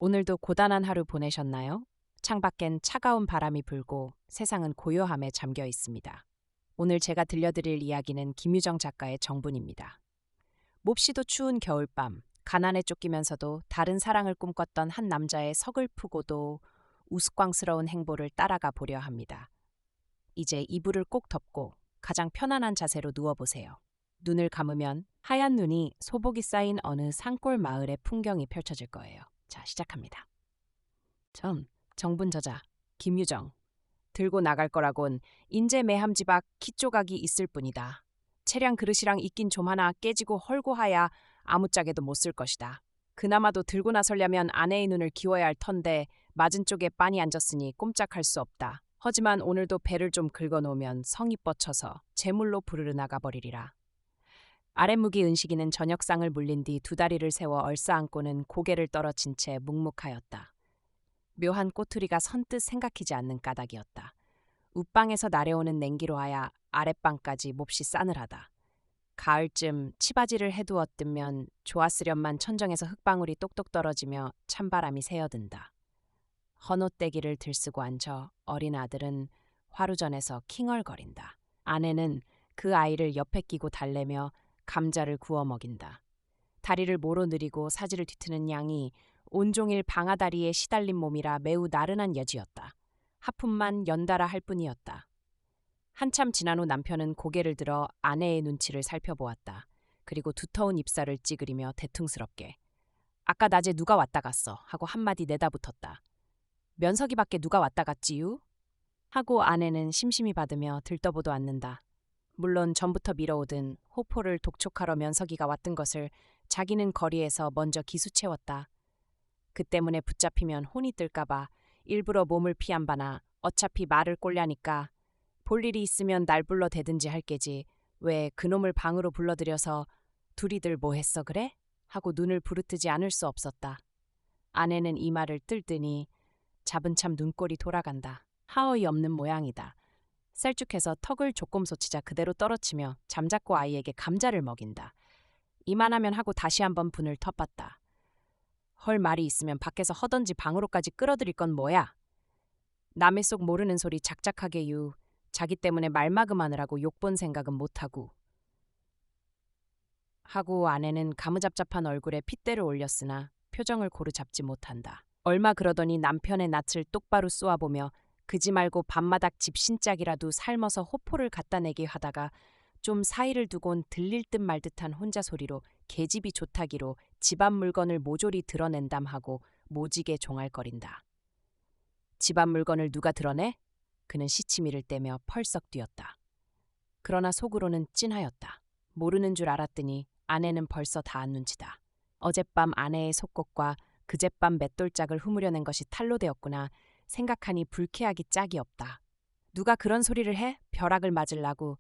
오늘도 고단한 하루 보내셨나요? 창밖엔 차가운 바람이 불고 세상은 고요함에 잠겨 있습니다. 오늘 제가 들려드릴 이야기는 김유정 작가의 정분입니다. 몹시도 추운 겨울밤, 가난에 쫓기면서도 다른 사랑을 꿈꿨던 한 남자의 서글프고도 우스꽝스러운 행보를 따라가 보려 합니다. 이제 이불을 꼭 덮고 가장 편안한 자세로 누워보세요. 눈을 감으면 하얀 눈이 소복이 쌓인 어느 산골 마을의 풍경이 펼쳐질 거예요. 자, 시작합니다. 전 정분 저자 김유정. 들고 나갈 거라곤 인제 매함지박 키조각이 있을 뿐이다. 채량 그릇이랑 있긴 좀 하나 깨지고 헐고하야 아무짝에도 못 쓸 것이다. 그나마도 들고 나서려면 아내의 눈을 기워야 할 터인데 맞은 쪽에 빤히 앉았으니 꼼짝할 수 없다. 하지만 오늘도 배를 좀 긁어놓으면 성이 뻗쳐서 재물로 부르르 나가버리리라. 아랫무기 은식이는 저녁상을 물린 뒤 두 다리를 세워 얼싸안고는 고개를 떨어진 채 묵묵하였다. 묘한 꼬투리가 선뜻 생각히지 않는 까닭이었다. 웃방에서 나려오는 냉기로 하여 아랫방까지 몹시 싸늘하다. 가을쯤 치바지를 해두었으면 좋았으련만 천정에서 흙방울이 똑똑 떨어지며 찬바람이 새어든다. 헌옷대기를 들쓰고 앉아 어린 아들은 화루전에서 킹얼거린다. 아내는 그 아이를 옆에 끼고 달래며 감자를 구워 먹인다. 다리를 모로 느리고 사지를 뒤트는 양이 온종일 방아다리에 시달린 몸이라 매우 나른한 여지였다. 하품만 연달아 할 뿐이었다. 한참 지난 후 남편은 고개를 들어 아내의 눈치를 살펴보았다. 그리고 두터운 입살을 찌그리며 대퉁스럽게 "아까 낮에 누가 왔다 갔어?" 하고 한마디 내다붙었다. "면석이 밖에 누가 왔다 갔지유?" 하고 아내는 심심히 받으며 들떠보도 않는다. 물론 전부터 미뤄오던 호포를 독촉하러 면석이가 왔던 것을 자기는 거리에서 먼저 기수채웠다. 그 때문에 붙잡히면 혼이 뜰까봐 일부러 몸을 피한 바나 어차피 말을 꼴려니까 볼 일이 있으면 날 불러 대든지 할 게지 왜 그놈을 방으로 불러들여서 "둘이들 뭐 했어 그래?" 하고 눈을 부르뜨지 않을 수 없었다. 아내는 이 말을 뜰더니 차분참 눈꼴이 돌아간다. 하어이 없는 모양이다. 셀쭉해서 턱을 조금 솟치자 그대로 떨어치며 잠자코 아이에게 감자를 먹인다. 이만하면 하고 다시 한번 분을 텄봤다. 헐 말이 있으면 밖에서 허던지 방으로까지 끌어들일 건 뭐야? 남의 속 모르는 소리 작작하게 유. 자기 때문에 말마금하느라고 욕본 생각은 못하고. 하고 아내는 가무잡잡한 얼굴에 핏대를 올렸으나 표정을 고루 잡지 못한다. 얼마 그러더니 남편의 낯을 똑바로 쏘아보며 그지 말고 밤마닥 집신짝이라도 삶아서 호포를 갖다 내게 하다가 좀 사이를 두곤 들릴 듯 말 듯한 혼자 소리로 계집이 좋다기로 집안 물건을 모조리 드러낸담 하고 모지게 종알거린다. 집안 물건을 누가 드러내? 그는 시치미를 떼며 펄썩 뛰었다. 그러나 속으로는 찐하였다. 모르는 줄 알았더니 아내는 벌써 다 안 눈치다. 어젯밤 아내의 속것과 그젯밤 맷돌짝을 후무려낸 것이 탈로 되었구나 생각하니 불쾌하기 짝이 없다. 누가 그런 소리를 해? 벼락을 맞으려고.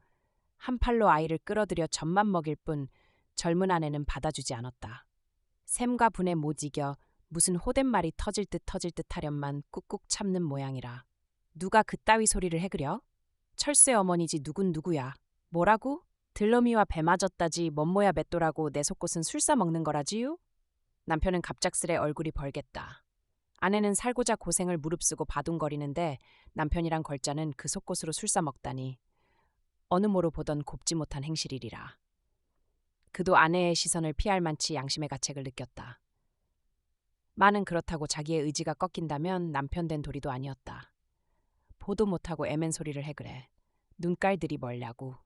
한 팔로 아이를 끌어들여 젖만 먹일 뿐 젊은 아내는 받아주지 않았다. 샘과 분에 못 이겨 무슨 호댓말이 터질 듯 하련만 꾹꾹 참는 모양이라. 누가 그따위 소리를 해그려? 철새 어머니지 누군 누구야. 뭐라고? 들러미와 배 맞았다지 뭔모야 맷돌하고 내 속것은 술 싸먹는 거라지요? 남편은 갑작스레 얼굴이 벌겠다. 아내는 살고자 고생을 무릅쓰고 바둥거리는데 남편이란 걸자는 그 속것으로 술 싸먹다니. 어느 모로 보던 곱지 못한 행실이리라. 그도 아내의 시선을 피할 만치 양심의 가책을 느꼈다. 마는 그렇다고 자기의 의지가 꺾인다면 남편 된 도리도 아니었다. 보도 못하고 애맨 소리를 해 그래. 눈깔들이 멀냐고.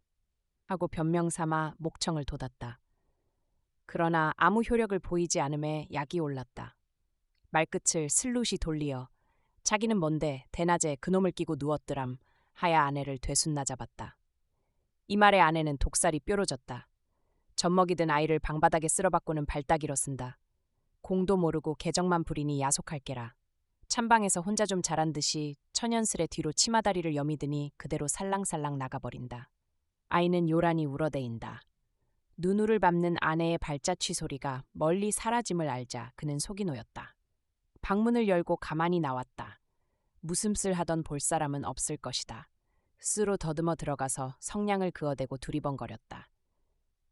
하고 변명 삼아 목청을 돋았다. 그러나 아무 효력을 보이지 않음에 약이 올랐다. 말끝을 슬룻이 돌리어 자기는 뭔데 대낮에 그놈을 끼고 누웠더람 하야 아내를 되순나 잡았다. 이 말에 아내는 독살이 뾰로졌다. 젖먹이든 아이를 방바닥에 쓸어박고는 발따기로 쓴다. 공도 모르고 개정만 부리니 야속할게라. 찬방에서 혼자 좀 자란 듯이 천연스레 뒤로 치마다리를 여미더니 그대로 살랑살랑 나가버린다. 아이는 요란히 울어대인다. 눈울을 밟는 아내의 발자취 소리가 멀리 사라짐을 알자 그는 속이 놓였다. 방문을 열고 가만히 나왔다. 무슴쓸 하던 볼 사람은 없을 것이다. 스스로 더듬어 들어가서 성냥을 그어대고 두리번거렸다.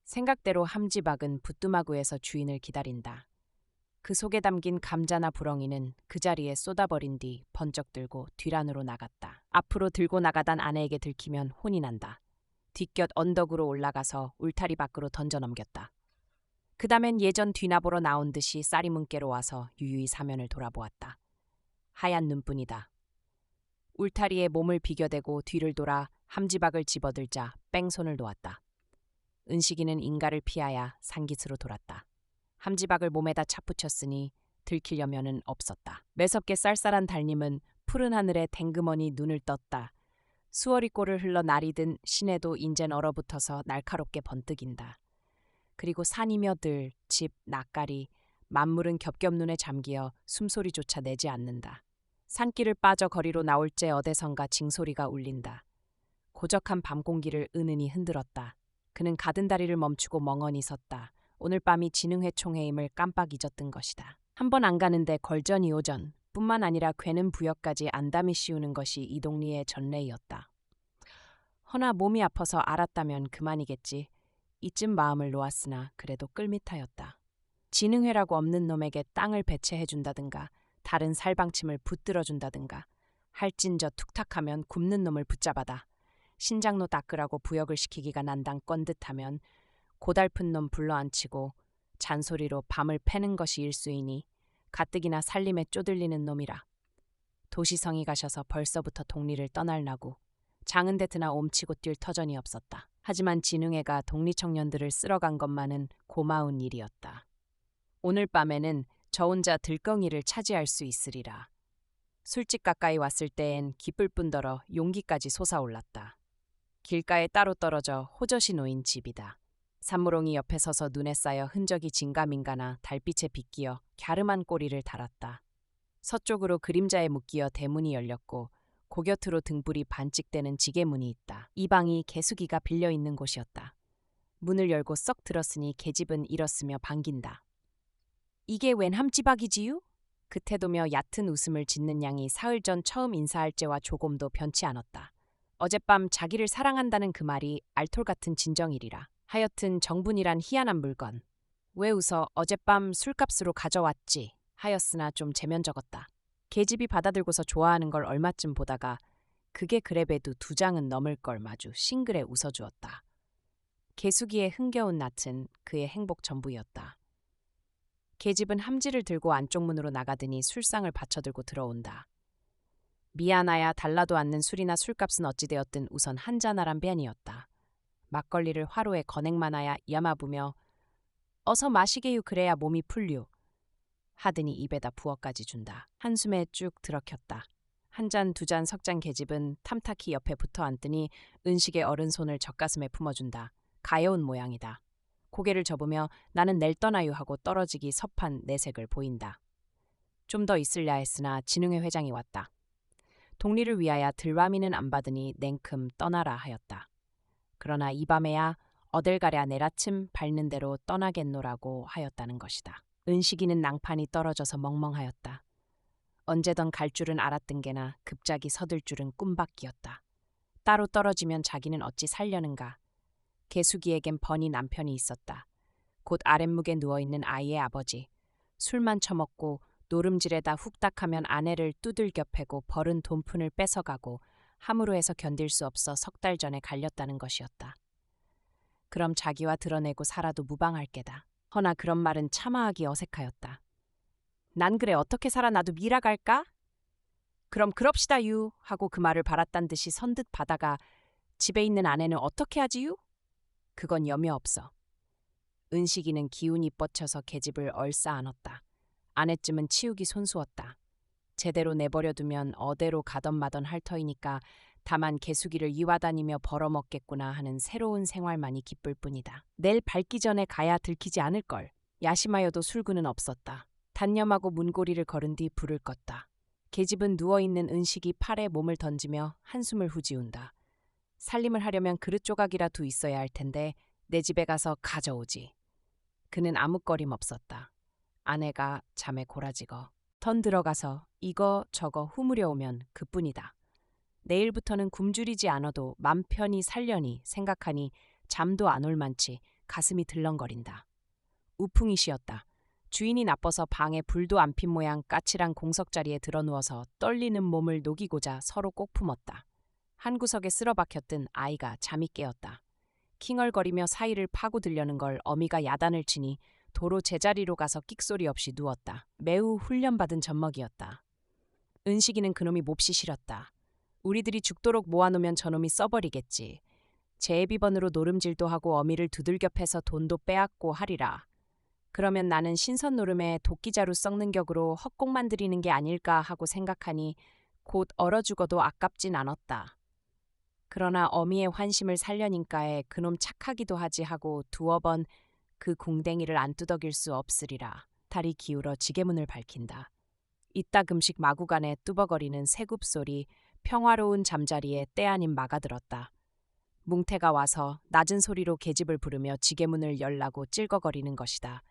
생각대로 함지박은 부뚜마구에서 주인을 기다린다. 그 속에 담긴 감자나 부렁이는 그 자리에 쏟아버린 뒤 번쩍 들고 뒤란으로 나갔다. 앞으로 들고 나가단 아내에게 들키면 혼이 난다. 뒷곁 언덕으로 올라가서 울타리 밖으로 던져 넘겼다. 그 다음엔 예전 뒤나보러 나온 듯이 쌀이 문께로 와서 유유히 사면을 돌아보았다. 하얀 눈뿐이다. 울타리에 몸을 비겨대고 뒤를 돌아 함지박을 집어들자 뺑손을 놓았다. 은식이는 인가를 피하야 산깃으로 돌았다. 함지박을 몸에다 차붙였으니 들키려면은 없었다. 매섭게 쌀쌀한 달님은 푸른 하늘에 댕그머니 눈을 떴다. 수월이 꼴을 흘러 날이 든 시내도 인젠 얼어붙어서 날카롭게 번뜩인다. 그리고 산이며 들, 집, 낯가리, 만물은 겹겹눈에 잠기어 숨소리조차 내지 않는다. 산길을 빠져 거리로 나올째 어디선가 징소리가 울린다. 고적한 밤 공기를 은은히 흔들었다. 그는 가든 다리를 멈추고 멍하니 섰다. 오늘 밤이 진흥회 총회임을 깜빡 잊었던 것이다. 한 번 안 가는데 걸전이 오전, 뿐만 아니라 괴는 부역까지 안담이 씌우는 것이 이 동리의 전례이었다. 허나 몸이 아파서 알았다면 그만이겠지. 이쯤 마음을 놓았으나 그래도 끌밋하였다. 진흥회라고 없는 놈에게 땅을 배채해준다든가 다른 살방침을 붙들어준다든가 할진저 툭탁하면 굽는 놈을 붙잡아다. 신장로 닦으라고 부역을 시키기가 난당 건듯하면 고달픈 놈 불러앉히고 잔소리로 밤을 패는 것이 일수이니 가뜩이나 살림에 쪼들리는 놈이라. 도시성이 가셔서 벌써부터 동리를 떠날라고 장은대트나 옴치고 뛸 터전이 없었다. 하지만 진흥회가 동리 청년들을 쓸어간 것만은 고마운 일이었다. 오늘 밤에는 저 혼자 들껑이를 차지할 수 있으리라. 술집 가까이 왔을 때엔 기쁠 뿐더러 용기까지 솟아올랐다. 길가에 따로 떨어져 호젓이 놓인 집이다. 산모롱이 옆에 서서 눈에 쌓여 흔적이 진가민가나 달빛에 비끼어 갸름한 꼬리를 달았다. 서쪽으로 그림자에 묶이어 대문이 열렸고 고곁으로 등불이 반찍대는 지게문이 있다. 이 방이 개수기가 빌려있는 곳이었다. 문을 열고 썩 들었으니 계집은 일었으며 반긴다. 이게 웬 함지박이지유? 그 태도며 얕은 웃음을 짓는 양이 사흘 전 처음 인사할 때와 조금도 변치 않았다. 어젯밤 자기를 사랑한다는 그 말이 알톨 같은 진정이리라. 하여튼 정분이란 희한한 물건. 왜 웃어 어젯밤 술값으로 가져왔지 하였으나 좀 제면적었다. 계집이 받아들고서 좋아하는 걸 얼마쯤 보다가 그게 그래봬도 2장은 넘을 걸 마주 싱글에 웃어주었다. 개수기의 흥겨운 낯은 그의 행복 전부였다. 계집은 함지를 들고 안쪽 문으로 나가더니 술상을 받쳐들고 들어온다. 미안하야 달라도 않는 술이나 술값은 어찌되었든 우선 한잔하란 벤이었다. 막걸리를 화로에 거넥만하야 야마부며 어서 마시게유 그래야 몸이 풀류 하더니 입에다 부어까지 준다. 한숨에 쭉 들어켰다. 한 잔, 2잔, 석잔 계집은 탐탁히 옆에 붙어 앉더니 은식의 어른 손을 젖가슴에 품어준다. 가여운 모양이다. 고개를 접으며 나는 낼 떠나유 하고 떨어지기 섭한 내색을 보인다. 좀 더 있을랴 했으나 진흥회 회장이 왔다. 동리를 위하여 들와미는 안 받으니 냉큼 떠나라 하였다. 그러나 이 밤에야 어딜 가랴 내라침 밟는 대로 떠나겠노라고 하였다는 것이다. 은식이는 낭판이 떨어져서 멍멍하였다. 언제던 갈 줄은 알았던 게나 급작이 서들 줄은 꿈밖이었다. 따로 떨어지면 자기는 어찌 살려는가. 개수기에겐 번이 남편이 있었다. 곧 아랫묵에 누워있는 아이의 아버지. 술만 처먹고 노름질에다 훅닥하면 아내를 두들겨 패고 벌은 돈푼을 뺏어가고 함으로 해서 견딜 수 없어 3달 전에 갈렸다는 것이었다. 그럼 자기와 드러내고 살아도 무방할 게다. 허나 그런 말은 차마하기 어색하였다. 난 그래 어떻게 살아 나도 미라갈까? 그럼 그럽시다 유 하고 그 말을 바랐단 듯이 선듯 받아가 집에 있는 아내는 어떻게 하지유? 그건 염려 없어. 은식이는 기운이 뻗쳐서 계집을 얼싸 안았다. 아내쯤은 치우기 손수었다. 제대로 내버려두면 어대로 가던 마던 할 터이니까 다만 개수기를 이와다니며 벌어먹겠구나 하는 새로운 생활만이 기쁠 뿐이다. 내일 밝기 전에 가야 들키지 않을걸. 야심하여도 술구는 없었다. 단념하고 문고리를 걸은 뒤 불을 껐다. 계집은 누워있는 은식이 팔에 몸을 던지며 한숨을 후지운다. 살림을 하려면 그릇 조각이라도 있어야 할 텐데 내 집에 가서 가져오지. 그는 아뭇거림 없었다. 아내가 잠에 골아지거 턴 들어가서 이거 저거 후무려 오면 그뿐이다. 내일부터는 굶주리지 않아도 맘 편히 살려니 생각하니 잠도 안 올 만치 가슴이 들렁거린다. 우풍이 쉬었다. 주인이 나빠서 방에 불도 안 핀 모양 까칠한 공석자리에 드러누워서 떨리는 몸을 녹이고자 서로 꼭 품었다. 한 구석에 쓸어박혔던 아이가 잠이 깨었다. 킹얼거리며 사이를 파고들려는 걸 어미가 야단을 치니 도로 제자리로 가서 끽소리 없이 누웠다. 매우 훈련받은 젖먹이었다. 은식이는 그놈이 몹시 싫었다. 우리들이 죽도록 모아놓으면 저놈이 써버리겠지. 제 애비번으로 노름질도 하고 어미를 두들겨 패서 돈도 빼앗고 하리라. 그러면 나는 신선 노름에 도끼자루 썩는 격으로 헛공만 들이는 게 아닐까 하고 생각하니 곧 얼어 죽어도 아깝진 않았다. 그러나 어미의 환심을 살려니까에 그놈 착하기도 하지 하고 두어 번 그 궁뎅이를 안 뚜덕일 수 없으리라. 다리 기울어 지게문을 밝힌다. 이따금씩 마구간에 뚜벅거리는 새굽 소리, 평화로운 잠자리에 때 아닌 막아들었다. 뭉태가 와서 낮은 소리로 계집을 부르며 지게문을 열라고 찔거거리는 것이다.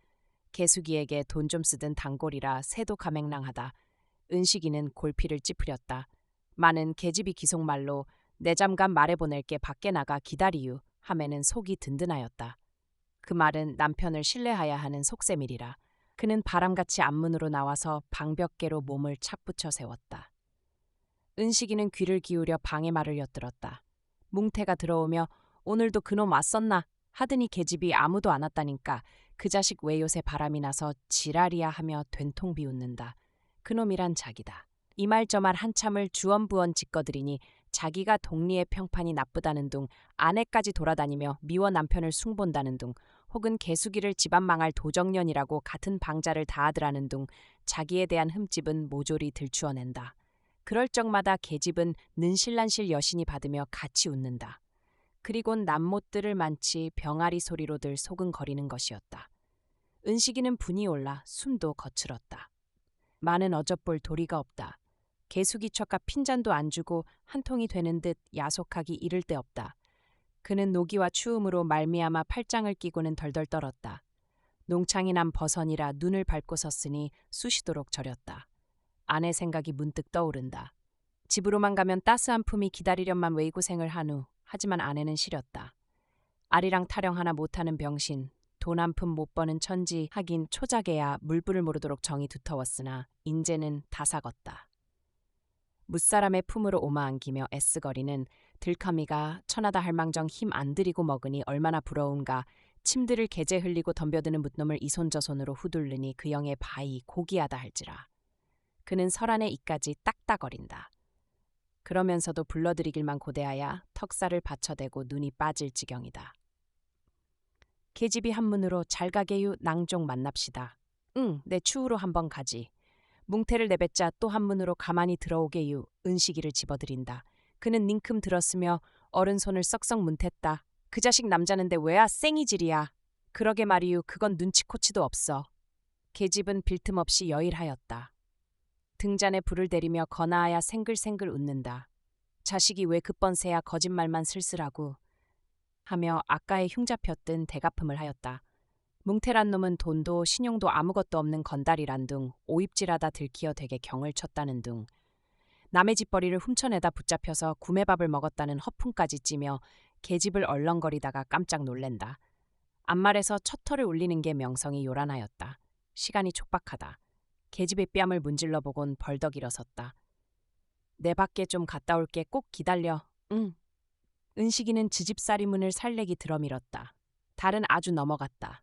개수기에게 돈 좀 쓰던 단골이라 새도 가맹랑하다. 은식이는 골피를 찌푸렸다. 많은 계집이 기속말로 내 잠깐 말해보낼게 밖에 나가 기다리유 하매는 속이 든든하였다. 그 말은 남편을 신뢰하야 하는 속셈이리라. 그는 바람같이 앞문으로 나와서 방벽계로 몸을 착 붙여 세웠다. 은식이는 귀를 기울여 방의 말을 엿들었다. 뭉태가 들어오며 오늘도 그놈 왔었나 하더니 계집이 아무도 안 왔다니까 그 자식 왜 요새 바람이 나서 지랄이야 하며 된통 비웃는다. 그놈이란 자기다. 이 말 저 말 한참을 주언부언 짓거들이니 자기가 동리의 평판이 나쁘다는 둥, 아내까지 돌아다니며 미워 남편을 숭본다는 둥, 혹은 개수기를 집안 망할 도적년이라고 같은 방자를 다하더라는 둥, 자기에 대한 흠집은 모조리 들추어낸다. 그럴 적마다 계집은 는실난실 여신이 받으며 같이 웃는다. 그리곤 남못들을 많지 병아리 소리로들 소근거리는 것이었다. 은식이는 분이 올라 숨도 거칠었다. 많은 어젖볼 도리가 없다. 개수기척과 핀잔도 안 주고 한 통이 되는 듯 야속하기 이를 데 없다. 그는 노기와 추움으로 말미암아 팔짱을 끼고는 덜덜 떨었다. 농창이 난 버선이라 눈을 밟고 섰으니 쑤시도록 저렸다. 아내 생각이 문득 떠오른다. 집으로만 가면 따스한 품이 기다리련만 외고생을 한후 하지만 아내는 싫었다. 아리랑 타령 하나 못하는 병신, 돈 한 푼 못 버는 천지 하긴 초작에야 물불을 모르도록 정이 두터웠으나 인제는 다 사겄다. 무사람의 품으로 오마안기며 애쓰거리는 들카미가 천하다 할망정 힘 안 들이고 먹으니 얼마나 부러운가. 침들을 개재 흘리고 덤벼드는 묻놈을 이손저손으로 후들르니 그 영의 바이 고귀하다 할지라. 그는 설안의 이까지 딱딱거린다. 그러면서도 불러들이길만 고대하야 턱살을 받쳐대고 눈이 빠질 지경이다. 계집이 한문으로 잘 가게유 낭종 만납시다. 응, 내 추후로 한번 가지. 뭉태를 내뱉자 또 한문으로 가만히 들어오게유 은식이를 집어들인다. 그는 닝큼 들었으며 어른 손을 썩썩 문텄다. 그 자식 남자는데 왜야 쌩이질이야. 그러게 말이유 그건 눈치코치도 없어. 계집은 빌틈없이 여일하였다. 등잔에 불을 대리며 거나하야 생글생글 웃는다. 자식이 왜 급번새야 거짓말만 슬슬하고 하며 아까에 흉잡혔던 대가품을 하였다. 뭉태란 놈은 돈도 신용도 아무것도 없는 건달이란 둥 오입질하다 들키어 되게 경을 쳤다는 둥 남의 집벌이를 훔쳐내다 붙잡혀서 구매밥을 먹었다는 허풍까지 찌며 계집을 얼렁거리다가 깜짝 놀랜다. 앞말에서 첫 털을 울리는 게 명성이 요란하였다. 시간이 촉박하다. 계집의 뺨을 문질러 보곤 벌떡 일어섰다. 내 밖에 좀 갔다 올게 꼭 기다려. 응. 은식이는 지집살이 문을 살래기 들어밀었다. 달은 아주 넘어갔다.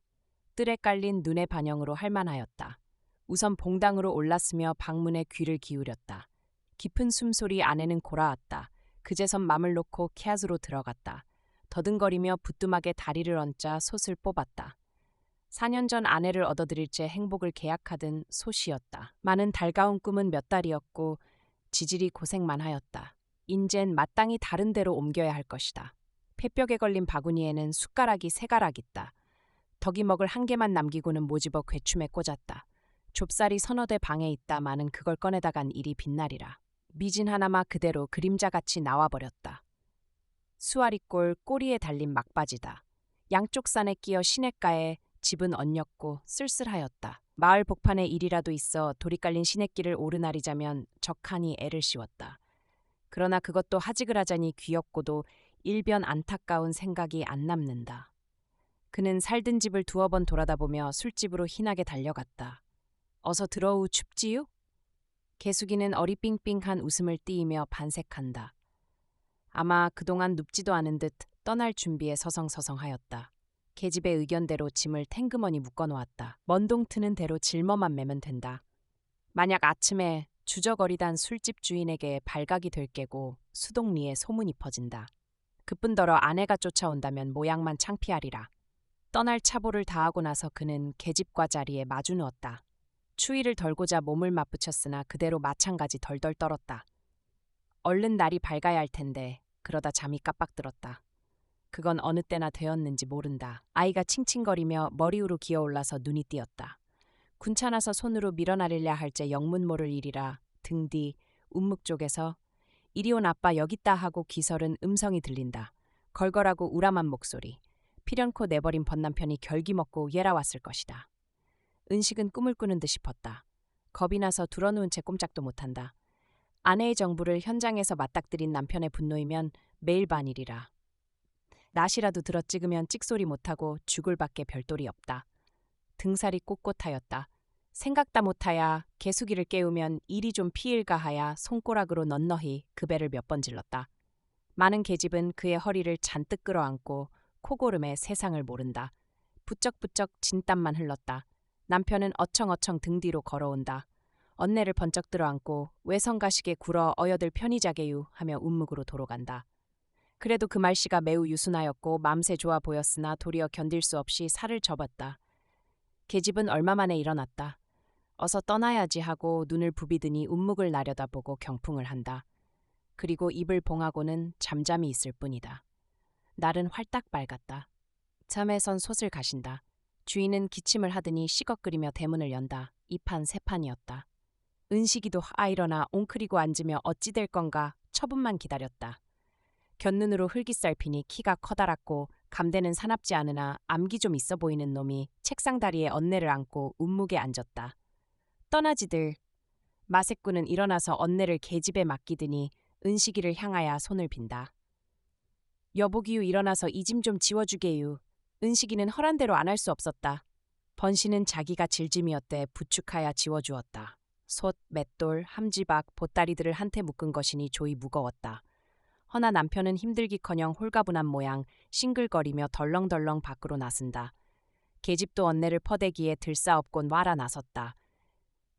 뜰에 깔린 눈의 반영으로 할만하였다. 우선 봉당으로 올랐으며 방문에 귀를 기울였다. 깊은 숨소리 안에는 골아왔다. 그제선 맘을 놓고 캐앗으로 들어갔다. 더듬거리며 부뚜막에 다리를 얹자 솥을 뽑았다. 4년 전 아내를 얻어들일 제 행복을 계약하던 솥이었다. 많은 달가운 꿈은 몇 달이었고 지질이 고생만 하였다. 인젠 마땅히 다른 데로 옮겨야 할 것이다. 폐벽에 걸린 바구니에는 숟가락이 3가락 있다. 덕이 먹을 한 개만 남기고는 모집어 괴춤에 꽂았다. 좁쌀이 서너 대 방에 있다마는 그걸 꺼내다간 일이 빛나리라. 미진 하나마 그대로 그림자같이 나와버렸다. 수아리꼴 꼬리에 달린 막바지다. 양쪽 산에 끼어 시냇가에 집은 엇렸고 쓸쓸하였다. 마을 복판에 일이라도 있어 돌이 깔린 시냇길을 오르나리자면 적하니 애를 씌웠다. 그러나 그것도 하직을 하자니 귀엽고도 일변 안타까운 생각이 안 남는다. 그는 살던 집을 두어 번 돌아다보며 술집으로 희나게 달려갔다. 어서 들어오 춥지요? 개수기는 어리삥삥한 웃음을 띠이며 반색한다. 아마 그동안 눕지도 않은 듯 떠날 준비에 서성서성하였다. 계집의 의견대로 짐을 탱그머니 묶어놓았다. 먼동 트는 대로 짊어만 매면 된다. 만약 아침에 주저거리단 술집 주인에게 발각이 될 게고 수동리에 소문이 퍼진다. 그뿐더러 아내가 쫓아온다면 모양만 창피하리라. 떠날 차보를 다하고 나서 그는 계집과 자리에 마주 누웠다. 추위를 덜고자 몸을 맞붙였으나 그대로 마찬가지 덜덜 떨었다. 얼른 날이 밝아야 할 텐데 그러다 잠이 깜빡 들었다. 그건 어느 때나 되었는지 모른다. 아이가 칭칭거리며 머리 위로 기어올라서 눈이 띄었다. 군차나서 손으로 밀어나리려 할제 영문 모를 일이라 등 뒤 운묵 쪽에서 이리 온 아빠 여깄다 하고 기설은 음성이 들린다. 걸걸하고 우람한 목소리. 필연코 내버린 번남편이 결기 먹고 얘라 왔을 것이다. 은식은 꿈을 꾸는 듯 싶었다. 겁이 나서 둘어누운 채 꼼짝도 못한다. 아내의 정부를 현장에서 맞닥뜨린 남편의 분노이면 매일 반일이라. 낫이라도 들어 찍으면 찍소리 못하고 죽을 밖에 별돌이 없다. 등살이 꼿꼿하였다. 생각다 못하야 개수기를 깨우면 일이 좀 피일가 하야 손가락으로 넌너히 그 배를 몇 번 질렀다. 많은 계집은 그의 허리를 잔뜩 끌어안고 코고름에 세상을 모른다. 부쩍부쩍 진땀만 흘렀다. 남편은 어청어청 등 뒤로 걸어온다. 언내를 번쩍 들어안고 외성가시게 굴어 어여들 편히 자게유 하며 운묵으로 도로간다. 그래도 그 말씨가 매우 유순하였고 맘새 좋아 보였으나 도리어 견딜 수 없이 살을 접었다. 계집은 얼마 만에 일어났다. 어서 떠나야지 하고 눈을 부비더니 운묵을 나려다보고 경풍을 한다. 그리고 입을 봉하고는 잠잠히 있을 뿐이다. 날은 활딱 밝았다. 잠에선 솥을 가신다. 주인은 기침을 하더니 시걱거리며 대문을 연다. 이판 세판이었다. 은식이도 일어나 옹크리고 앉으며 어찌 될 건가 처분만 기다렸다. 곁눈으로 흘깃살피니 키가 커다랗고 감대는 사납지 않으나 암기 좀 있어 보이는 놈이 책상 다리에 언내를 안고 운묵에 앉았다. 떠나지들. 마색구는 일어나서 언내를 계집에 맡기더니 은식이를 향하여 손을 빈다. 여보기유 일어나서 이 짐 좀 지워주게유. 은식이는 허란 대로 안 할 수 없었다. 번씨는 자기가 질짐이었대 부축하여 지워주었다. 솥, 맷돌, 함지박, 보따리들을 한테 묶은 것이니 조이 무거웠다. 허나 남편은 힘들기커녕 홀가분한 모양 싱글거리며 덜렁덜렁 밖으로 나선다. 계집도 언내를 퍼대기에 들싸업곤 와라 나섰다.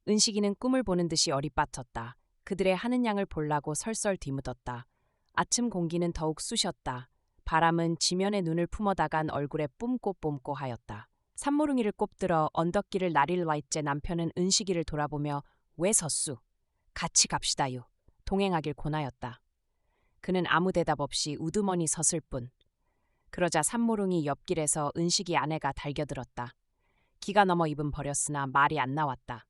은식이는 꿈을 보는 듯이 어리빠졌다. 그들의 하는 양을 볼라고 설설 뒤묻었다. 아침 공기는 더욱 쑤셨다. 바람은 지면에 눈을 품어다간 얼굴에 뿜꼬 하였다. 산모릉이를 꼽들어 언덕길을 나릴와 있제 남편은 은식이를 돌아보며 왜 섰수? 같이 갑시다유. 동행하길 권하였다. 그는 아무 대답 없이 우두머니 섰을 뿐. 그러자 산모릉이 옆길에서 은식이 아내가 달겨들었다. 기가 넘어 입은 버렸으나 말이 안 나왔다.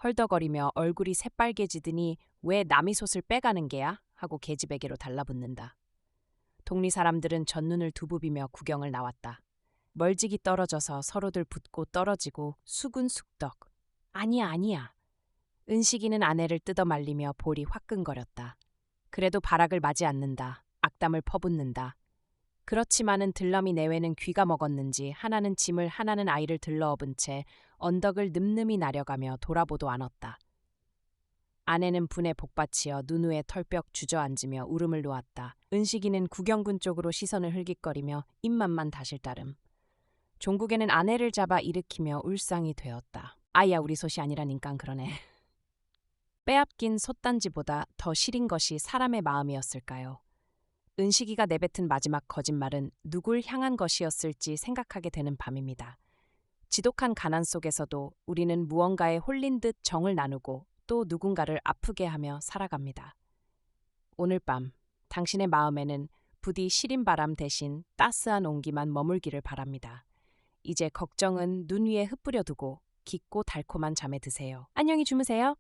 헐떡거리며 얼굴이 새빨개지더니 왜 남이 솥을 빼가는 게야? 하고 계집에게로 달라붙는다. 동리 사람들은 젖눈을 두부비며 구경을 나왔다. 멀찍이 떨어져서 서로들 붙고 떨어지고 수근숙덕. 아니야. 은식이는 아내를 뜯어 말리며 볼이 화끈거렸다. 그래도 발악을 마지 않는다. 악담을 퍼붓는다. 그렇지만은 들러미 내외는 귀가 먹었는지 하나는 짐을 하나는 아이를 들러업은 채 언덕을 늠름히 나려가며 돌아보도 않았다. 아내는 분에 복받치어 눈 위에 털벽 주저앉으며 울음을 놓았다. 은식이는 구경군 쪽으로 시선을 흘깃거리며 입맛만 다실 따름. 종국에는 아내를 잡아 일으키며 울상이 되었다. 아이야 우리 솥이 아니라니깐 그러네. 빼앗긴 솥단지보다 더 시린 것이 사람의 마음이었을까요? 은식이가 내뱉은 마지막 거짓말은 누굴 향한 것이었을지 생각하게 되는 밤입니다. 지독한 가난 속에서도 우리는 무언가에 홀린 듯 정을 나누고 또 누군가를 아프게 하며 살아갑니다. 오늘 밤 당신의 마음에는 부디 시린 바람 대신 따스한 온기만 머물기를 바랍니다. 이제 걱정은 눈 위에 흩뿌려 두고 깊고 달콤한 잠에 드세요. 안녕히 주무세요.